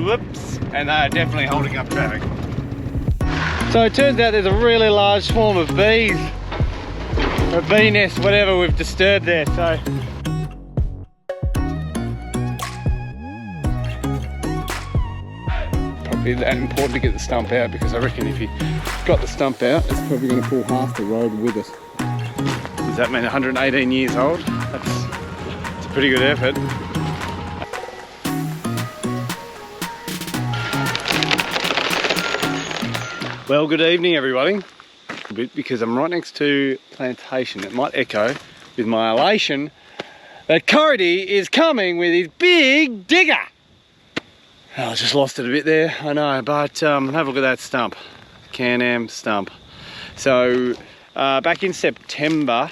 whoops, and they're definitely holding up traffic. So it turns out there's a really large swarm of bees, or a bee nest, whatever we've disturbed there. So probably that important to get the stump out, because I reckon if you got the stump out, it's probably going to pull half the road with it. Does that mean 118 years old? It's a pretty good effort. Well, good evening everybody. A bit, because I'm right next to plantation. It might echo with my elation that Cody is coming with his big digger. Oh, I just lost it a bit there, I know, but have a look at that stump. Can-Am stump. So back in September,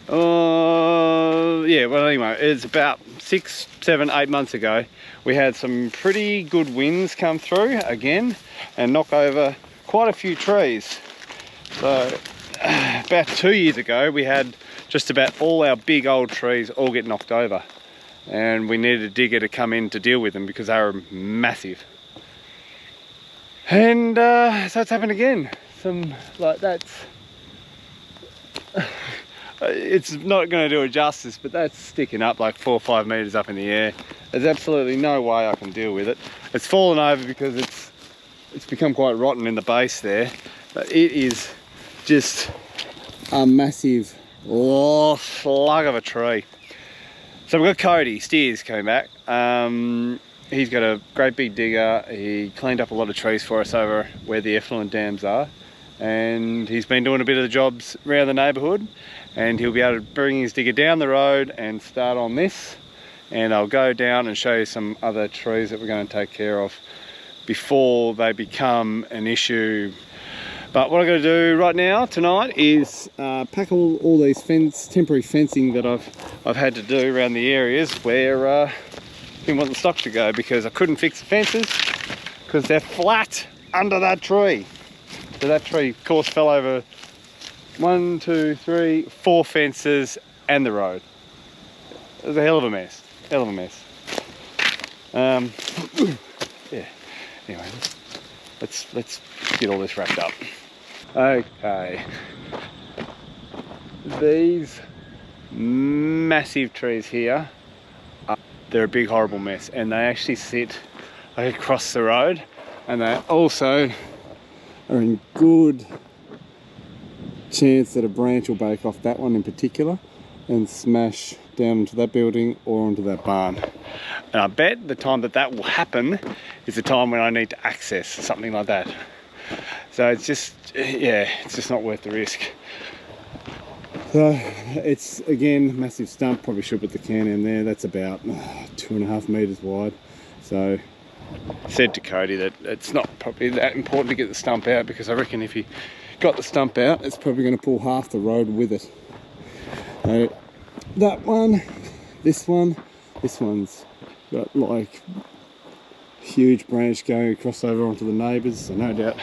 yeah, well anyway, it's about 6, 7, 8 months ago, we had some pretty good winds come through again and knock over quite a few trees. So about 2 years ago, we had just about all our big old trees all get knocked over, and we needed a digger to come in to deal with them because they were massive. And so it's happened again. Some like that's it's not going to do it justice, but that's sticking up like 4 or 5 meters up in the air. There's absolutely no way I can deal with it. It's fallen over because it's become quite rotten in the base there, but it is just a massive slug of a tree. So we've got Cody Steers coming back. He's got a great big digger. He cleaned up a lot of trees for us over where the effluent dams are, and he's been doing a bit of the jobs around the neighbourhood, and he'll be able to bring his digger down the road and start on this, and I'll go down and show you some other trees that we're going to take care of before they become an issue. But what I'm going to do right now, tonight, is pack all these temporary fencing that I've had to do around the areas where I didn't want the stock to go, because I couldn't fix the fences because they're flat under that tree. So that tree, of course, fell over 1, 2, 3, 4 fences and the road. It was a hell of a mess. Hell of a mess. Yeah. Anyway, let's get all this wrapped up. Okay. These massive trees here, they're a big horrible mess, and they actually sit like across the road, and they also are in good chance that a branch will break off that one in particular and smash down into that building or onto that barn. And I bet the time that will happen is the time when I need to access something like that. So it's just, yeah, it's just not worth the risk. So it's, again, massive stump. Probably should put the Can-Am there. That's about 2.5 meters wide. So I said to Cody that it's not probably that important to get the stump out, because I reckon if he got the stump out, it's probably going to pull half the road with it. So that one, this one's got like huge branch going across over onto the neighbours, so no doubt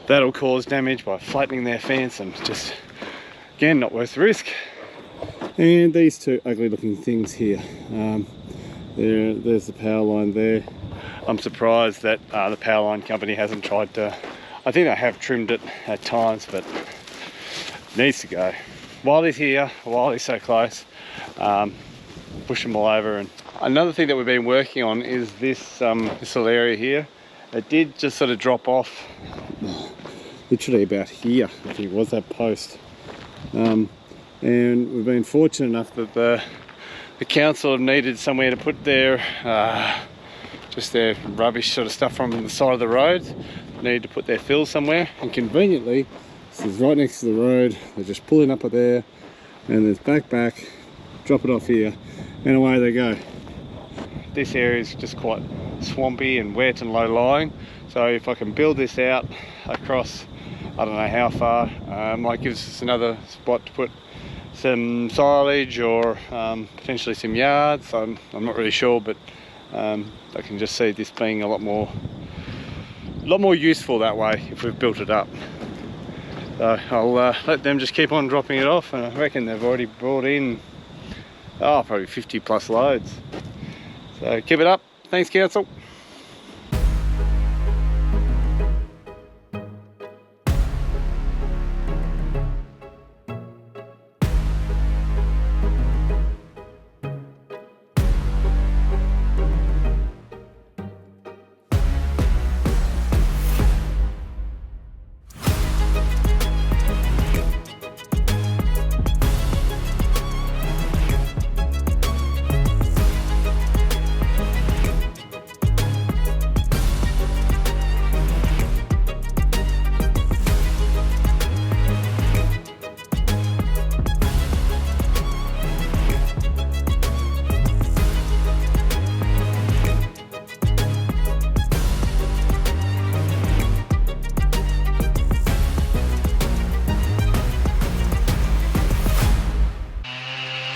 that'll cause damage by flattening their fence, and just, again, not worth the risk. And these two ugly looking things here, there's the power line there. I'm surprised that the power line company hasn't tried to, I think they have trimmed it at times, but it needs to go. While he's here, while he's so close, push them all over. And another thing that we've been working on is this little area here. It did just sort of drop off literally about here, I think it was, that post. And we've been fortunate enough that the council have needed somewhere to put their just their rubbish sort of stuff from the side of the road. They need to put their fill somewhere, and conveniently this is right next to the road. They're just pulling up at there, and there's back, drop it off here, and away they go. This area is just quite swampy and wet and low lying, so if I can build this out across, I don't know how far, might give us another spot to put some silage or potentially some yards. I'm not really sure, but I can just see this being a lot more useful that way if we've built it up. So I'll let them just keep on dropping it off, and I reckon they've already brought in probably 50 plus loads. So keep it up. Thanks, council.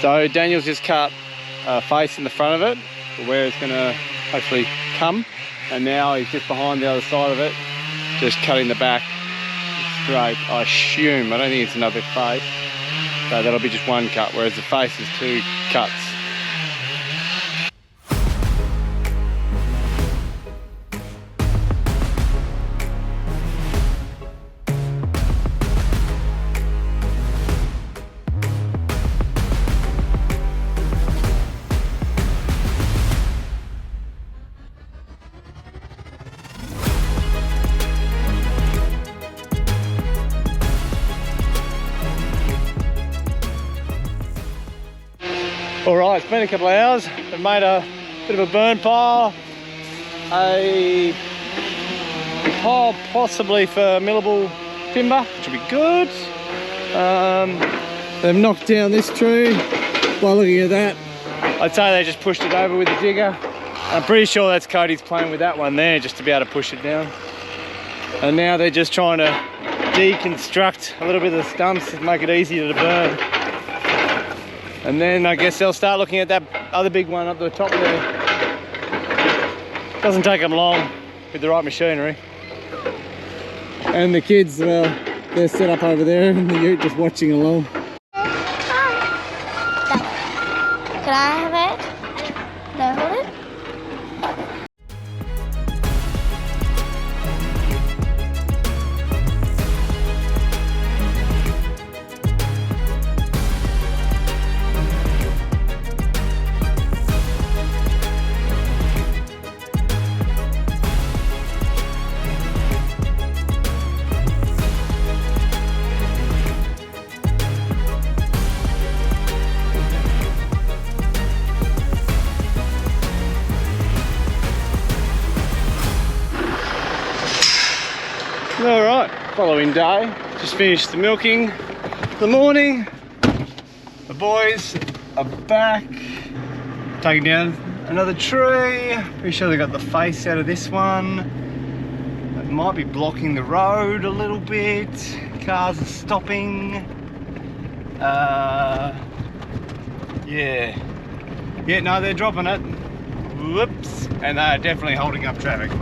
So Daniel's just cut a face in the front of it, where it's going to hopefully come, and now he's just behind the other side of it, just cutting the back straight. I assume, I don't think it's another face, so that'll be just one cut, whereas the face is 2 cuts. Alright, it's been a couple of hours. We've made a bit of a burn pile. A pile possibly for millable timber, which will be good. They've knocked down this tree. By looking at that, I'd say they just pushed it over with a digger. I'm pretty sure that's Cody's playing with that one there, just to be able to push it down. And now they're just trying to deconstruct a little bit of the stumps to make it easier to burn. And then I guess they'll start looking at that other big one up the top there. Doesn't take them long with the right machinery. And the kids, well, they're set up over there in the ute just watching along. Can I have it? Can I hold it? Alright, following day, just finished the milking for the morning. The boys are back, taking down another tree. Pretty sure they got the face out of this one. It might be blocking the road a little bit. Cars are stopping. Yeah, no, they're dropping it. Whoops, and they're definitely holding up traffic.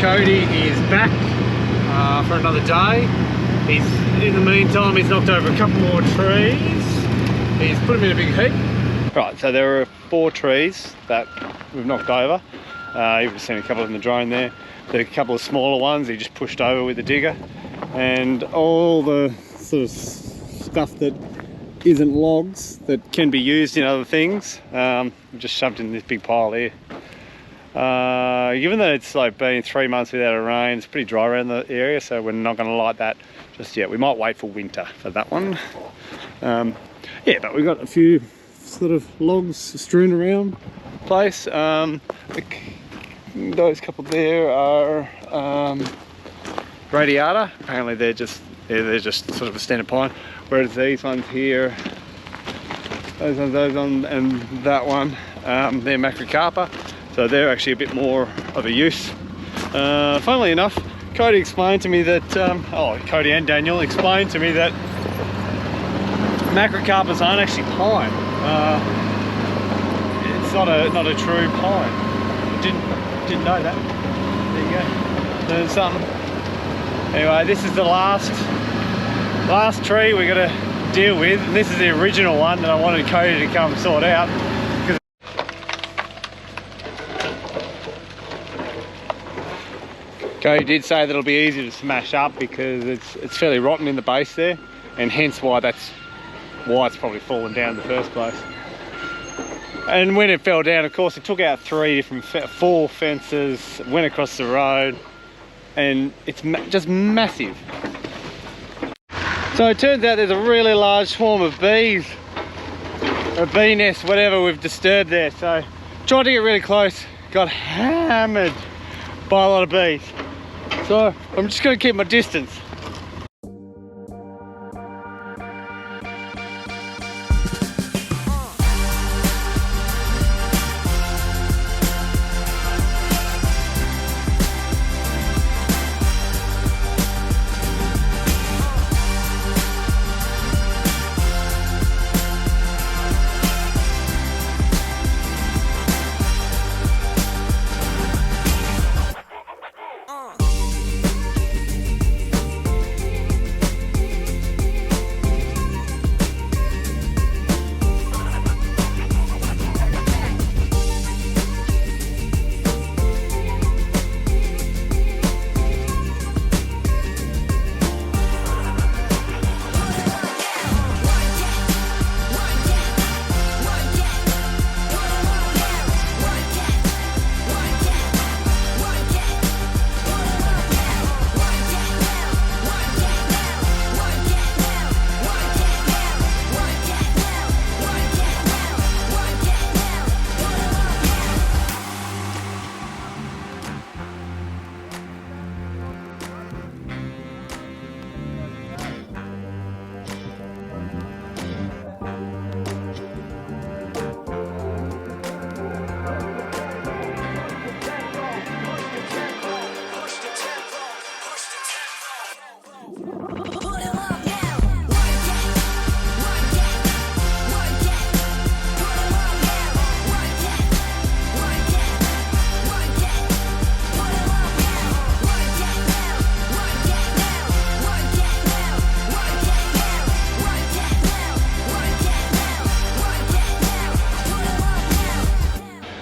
Cody is back for another day. In the meantime, he's knocked over a couple more trees. He's put them in a big heap. Right, so there are 4 trees that we've knocked over. You've seen a couple in the drone there. There are a couple of smaller ones he just pushed over with the digger. And all the sort of stuff that isn't logs that can be used in other things, just shoved in this big pile here. Given that it's like been 3 months without a rain, it's pretty dry around the area, so we're not going to light that just yet. We might wait for winter for that one. Yeah, but we've got a few sort of logs strewn around the place. Those couple there are radiata. Apparently they're just sort of a standard pine, whereas these ones here, those on, and that one, they're macrocarpa, so they're actually a bit more of a use. Funnily enough, Cody explained to me that, Cody and Daniel explained to me that macrocarpas aren't actually pine. It's not a true pine. Didn't know that. There you go. Learned something. Anyway, this is the last tree we're gonna deal with, and this is the original one that I wanted Cody to come sort out. Cody did say that it'll be easy to smash up because it's fairly rotten in the base there, and hence why it's probably fallen down in the first place. And when it fell down, of course, it took out 4 fences, went across the road, and it's just massive. So it turns out there's a really large swarm of bees, a bee nest, whatever we've disturbed there. So tried to get really close, got hammered by a lot of bees. So I'm just going to keep my distance.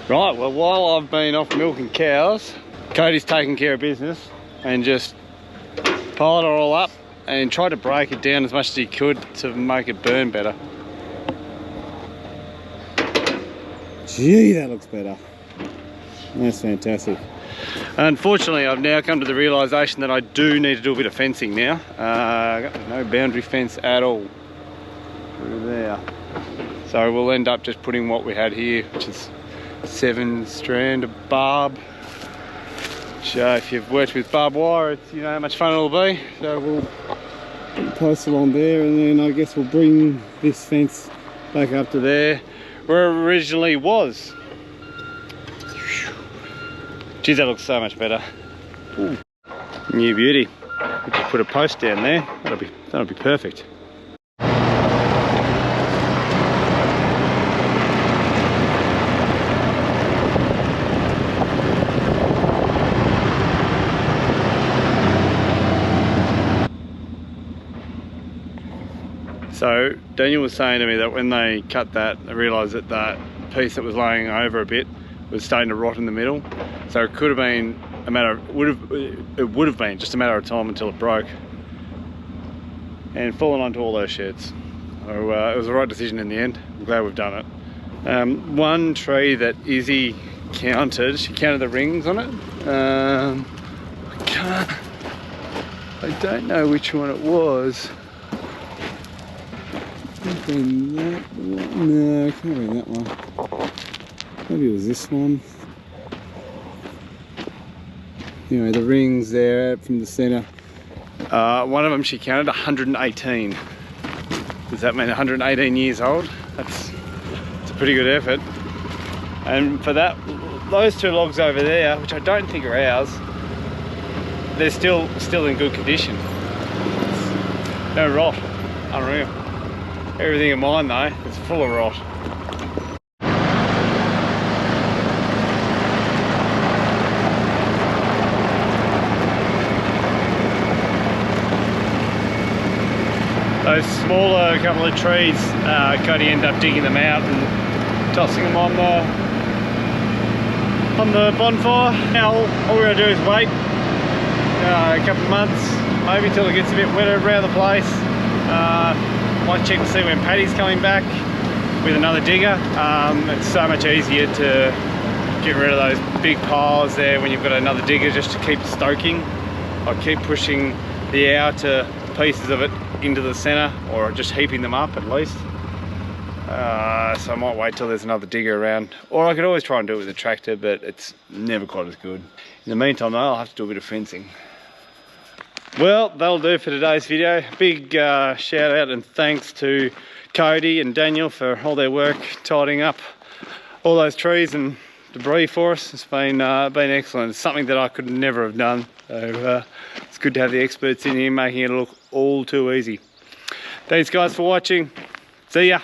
Right, well, while I've been off milking cows, Cody's taking care of business and just piled it all up and tried to break it down as much as he could to make it burn better. Gee, that looks better. That's fantastic. Unfortunately, I've now come to the realisation that I do need to do a bit of fencing now. I've got no boundary fence at all through there. So we'll end up just putting what we had here, which is 7 strand of barb. So if you've worked with barbed wire, you know how much fun it'll be. So we'll post along there, and then I guess we'll bring this fence back up to there where it originally was. Geez, that looks so much better. Ooh. New beauty. We could put a post down there. That'll be perfect. So Daniel was saying to me that when they cut that, they realised that that piece that was laying over a bit was starting to rot in the middle. So it could have been a matter of, it would have been just a matter of time until it broke and fallen onto all those sheds. So it was the right decision in the end. I'm glad we've done it. One tree that Izzy counted, she counted the rings on it. I don't know which one it was. Been that one. No, it can't be that one. Maybe it was this one. Anyway, the rings there from the centre. One of them she counted 118. Does that mean 118 years old? It's a pretty good effort. And for that, those two logs over there, which I don't think are ours, they're still in good condition. No rot. Unreal. Everything in mine though is full of rot. Those smaller couple of trees, Cody ended up digging them out and tossing them on the bonfire. Now all we're going to do is wait a couple of months, maybe till it gets a bit wetter around the place. Might check to see when Paddy's coming back with another digger. It's so much easier to get rid of those big piles there when you've got another digger, just to keep stoking. I keep pushing the outer pieces of it into the centre, or just heaping them up at least. So I might wait till there's another digger around, or I could always try and do it with a tractor, but it's never quite as good. In the meantime though, I'll have to do a bit of fencing. Well, that'll do for today's video. Big shout out and thanks to Cody and Daniel for all their work tidying up all those trees and debris for us. It's been excellent. It's something that I could never have done. So it's good to have the experts in here making it look all too easy. Thanks guys for watching. See ya.